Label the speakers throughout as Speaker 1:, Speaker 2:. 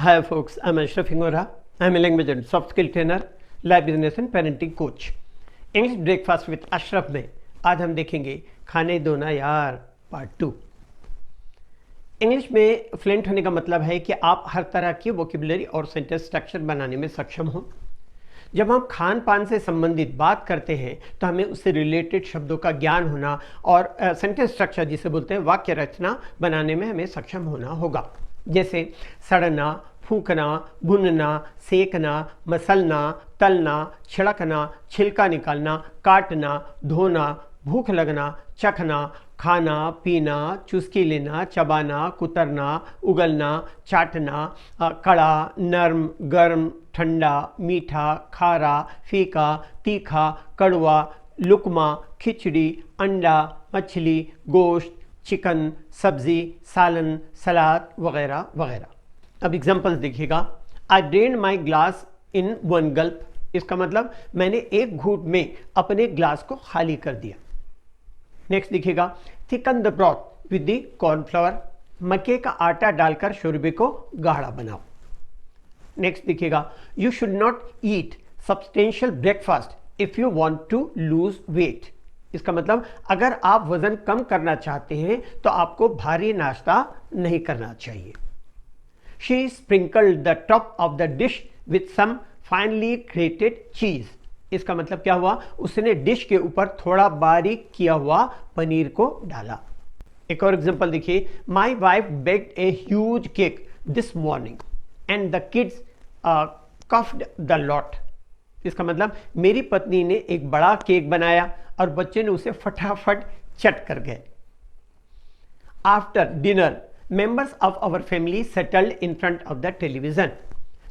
Speaker 1: Hi folks, I'm Ashraf Hingora. I'm a language and soft skill trainer, live business and parenting coach. English breakfast with Ashraf में आज हम देखेंगे खाने दो ना यार पार्ट 2। इंग्लिश में फ्लुएंट होने का मतलब है कि आप हर तरह की वोकेबुलरी और सेंटेंस स्ट्रक्चर बनाने में सक्षम हो। जब हम खान पान से संबंधित बात करते हैं तो हमें उससे रिलेटेड शब्दों का ज्ञान होना और सेंटेंस स्ट्रक्चर जिसे बोलते हैं वाक्य रचना बनाने में हमें सक्षम होना होगा। जैसे सड़ना, फूंकना, भुनना, सेकना, मसलना, तलना, छिड़कना, छिलका निकालना, काटना, धोना, भूख लगना, चखना, खाना, पीना, चुस्की लेना, चबाना, कुतरना, उगलना, चाटना, कड़ा, नरम, गर्म, ठंडा, मीठा, खारा, फीका, तीखा, कड़वा, लुकमा, खिचड़ी, अंडा, मछली, गोश्त, चिकन, सब्जी, सालन, सलाद वगैरह वगैरह। अब एग्जांपल्स देखिएगा। I drained my glass in one gulp. इसका मतलब मैंने एक घूंट में अपने ग्लास को खाली कर दिया। नेक्स्ट देखिएगा, thicken the broth with the cornflour. मक्के का आटा डालकर शोरबे को गाढ़ा बनाओ। नेक्स्ट देखिएगा, you should not eat substantial breakfast if you want to lose weight. इसका मतलब अगर आप वजन कम करना चाहते हैं तो आपको भारी नाश्ता नहीं करना चाहिए। She sprinkled the top of the dish with some finely grated cheese. इसका मतलब क्या हुआ? उसने डिश के ऊपर थोड़ा बारीक किया हुआ पनीर को डाला। एक और एग्जांपल देखिए, My wife baked a huge cake this morning and the kids coughed the lot. इसका मतलब मेरी पत्नी ने एक बड़ा केक बनाया और बच्चे ने उसे फटाफट चट कर गए। After dinner members of our family settled in front of the television.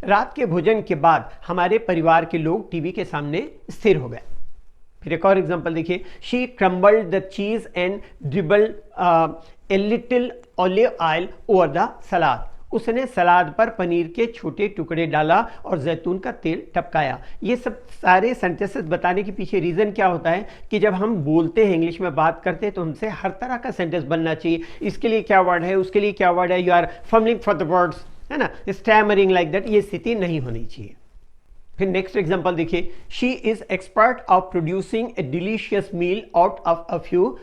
Speaker 1: रात के भोजन के बाद हमारे परिवार के लोग टीवी के सामने स्थिर हो गए। फिर एक और एग्जांपल देखिए, she crumbled the cheese and dribbled a little olive oil over the salad. उसने सलाद पर पनीर के छोटे टुकड़े डाला और जैतून का तेल टपकाया। ये सब सारे सेंटेंसेस बताने के पीछे रीज़न क्या होता है कि जब हम बोलते हैं, इंग्लिश में बात करते हैं, तो हमसे हर तरह का सेंटेंस बनना चाहिए। इसके लिए क्या वर्ड है, उसके लिए क्या वर्ड है, you are fumbling for the words, है ना, स्टैमरिंग लाइक दैट, ये स्थिति नहीं होनी चाहिए। फिर नेक्स्ट एग्जाम्पल देखिए, she is expert of producing a delicious meal out of a few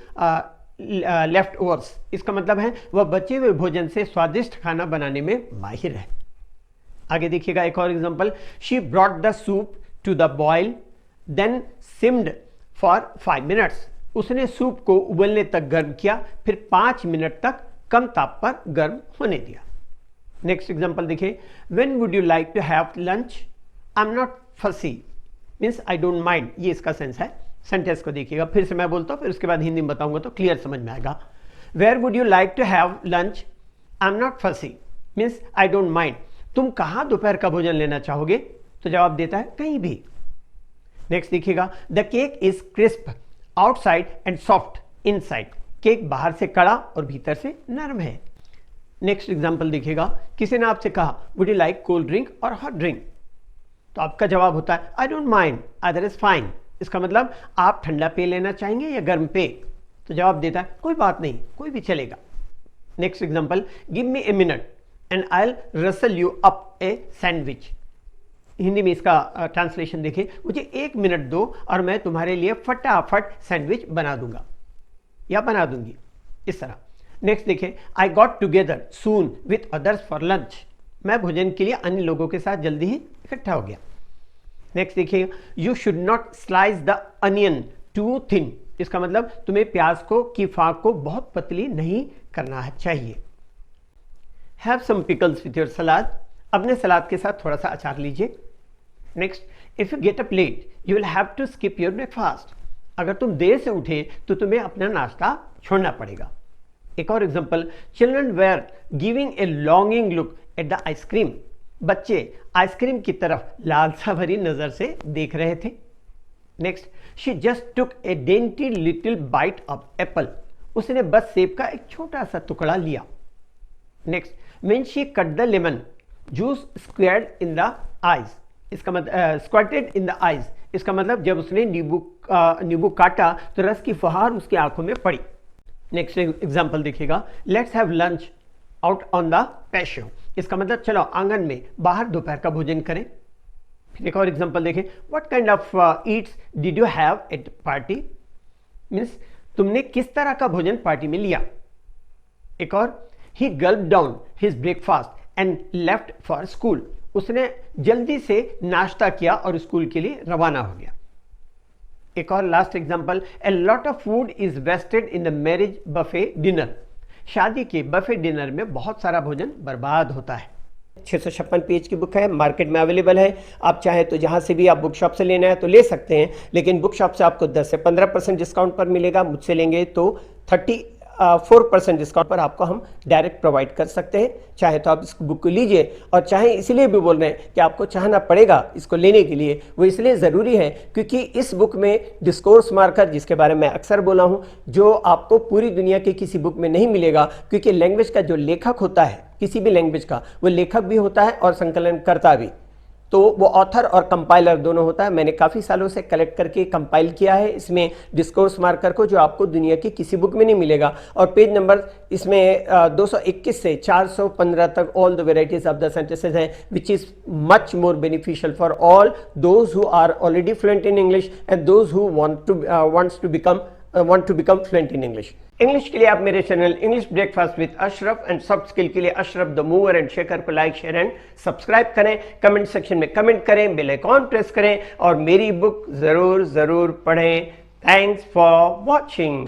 Speaker 1: leftovers. इसका मतलब है वह बचे हुए भोजन से स्वादिष्ट खाना बनाने में माहिर है। आगे देखिएगा एक और example, she brought the soup to the boil then simmered for 5 minutes. उसने सूप को उबलने तक गर्म किया, फिर 5 मिनट तक कम ताप पर गर्म होने दिया। नेक्स्ट एग्जांपल देखिए, when would you like to have lunch? I am not fussy means I don't mind, ये इसका सेंस है। सेंटेंस को देखिएगा, फिर से मैं बोलता हूँ, फिर उसके बाद हिंदी में बताऊंगा तो क्लियर समझ में आएगा। Where would you like to have lunch? I am not fussy means I don't mind. तुम कहाँ दोपहर का भोजन लेना चाहोगे? तो जवाब देता है कहीं भी। नेक्स्ट देखिएगा, the cake is crisp outside and soft inside. Cake बाहर से कड़ा और भीतर से नरम है। नेक्स्ट एग्जाम्पल देखिएगा, किसी ने आपसे कहा would you like cold drink और हॉट ड्रिंक? तो आपका जवाब होता है आई don't mind, other is fine. इसका मतलब आप ठंडा पे लेना चाहेंगे या गर्म पे? तो जवाब देता है कोई बात नहीं, कोई भी चलेगा। Next example, give me a minute and I will Russell you up a sandwich. Hindi में इसका ट्रांसलेशन देखिए, मुझे 1 मिनट दो और मैं तुम्हारे लिए फटाफट सैंडविच बना दूंगा या बना दूंगी, इस तरह। नेक्स्ट देखिए, I got together soon with others for lunch. मैं भोजन के लिए अन्य लोगों के साथ जल्दी ही इकट्ठा हो गया। नेक्स्ट देखिए, you should not slice the onion too thin. इसका मतलब तुम्हें प्याज को की फाक को बहुत पतली नहीं करना चाहिए। Have some pickles with your salad. अपने सलाद के साथ थोड़ा सा अचार लीजिए। Next, if you get up late you will have to skip your breakfast. अगर तुम देर से उठे तो तुम्हें अपना नाश्ता छोड़ना पड़ेगा। एक और example, children were giving a longing look at the ice cream. बच्चे आइसक्रीम की तरफ लालसा भरी नजर से देख रहे थे। Next, she just took a dainty little bite of apple. उसने बस सेब का एक छोटा सा टुकड़ा लिया। Next, when she cut the lemon juice squirted in the eyes. इसका मतलब स्क्वाटेड इन द आईज। इसका मतलब जब उसने नींबू काटा तो रस की फुहार उसकी आंखों में पड़ी। नेक्स्ट एग्जाम्पल देखिएगा, let's have lunch out on the patio. इसका मतलब चलो आंगन में बाहर दोपहर का भोजन करें। फिर एक और एग्जांपल देखें, what kind of eats did you have at party, means तुमने किस तरह का भोजन पार्टी में लिया। एक और, he gulp down his breakfast and left for school, उसने जल्दी से नाश्ता किया और स्कूल के लिए रवाना हो गया। एक और last example, a lot of food is wasted in the marriage buffet dinner, शादी के बफे डिनर में बहुत सारा भोजन बर्बाद होता है। 656 पेज की बुक है, मार्केट में अवेलेबल है। आप चाहें तो जहां से भी आप बुक शॉप से लेना है तो ले सकते हैं, लेकिन बुक शॉप से आपको 10 से 15% डिस्काउंट पर मिलेगा। मुझसे लेंगे तो 34% डिस्काउंट पर आपको हम डायरेक्ट प्रोवाइड कर सकते हैं। चाहे तो आप इस बुक को लीजिए, और चाहे इसलिए भी बोल रहे हैं कि आपको चाहना पड़ेगा इसको लेने के लिए, वो इसलिए ज़रूरी है क्योंकि इस बुक में डिस्कोर्स मार्कर, जिसके बारे में अक्सर बोला हूँ, जो आपको पूरी दुनिया के किसी बुक में नहीं मिलेगा, क्योंकि लैंग्वेज का जो लेखक होता है, किसी भी लैंग्वेज का, वो लेखक भी होता है और संकलनकर्ता भी, तो वो ऑथर और कंपाइलर दोनों होता है। मैंने काफ़ी सालों से कलेक्ट करके कंपाइल किया है इसमें डिस्कोर्स मार्कर को, जो आपको दुनिया की किसी बुक में नहीं मिलेगा। और पेज नंबर इसमें 221 से 415 तक all the varieties of the sentences हैं, which is much more beneficial for all those who are already fluent in English and those who wants to become fluent in English. English के लिए आप मेरे channel English breakfast with Ashraf and soft skill के लिए Ashraf the mover and shaker को like, share and subscribe करें। Comment section में comment करें, बेल आइकॉन प्रेस करें और मेरी बुक जरूर पढ़ें। Thanks for watching.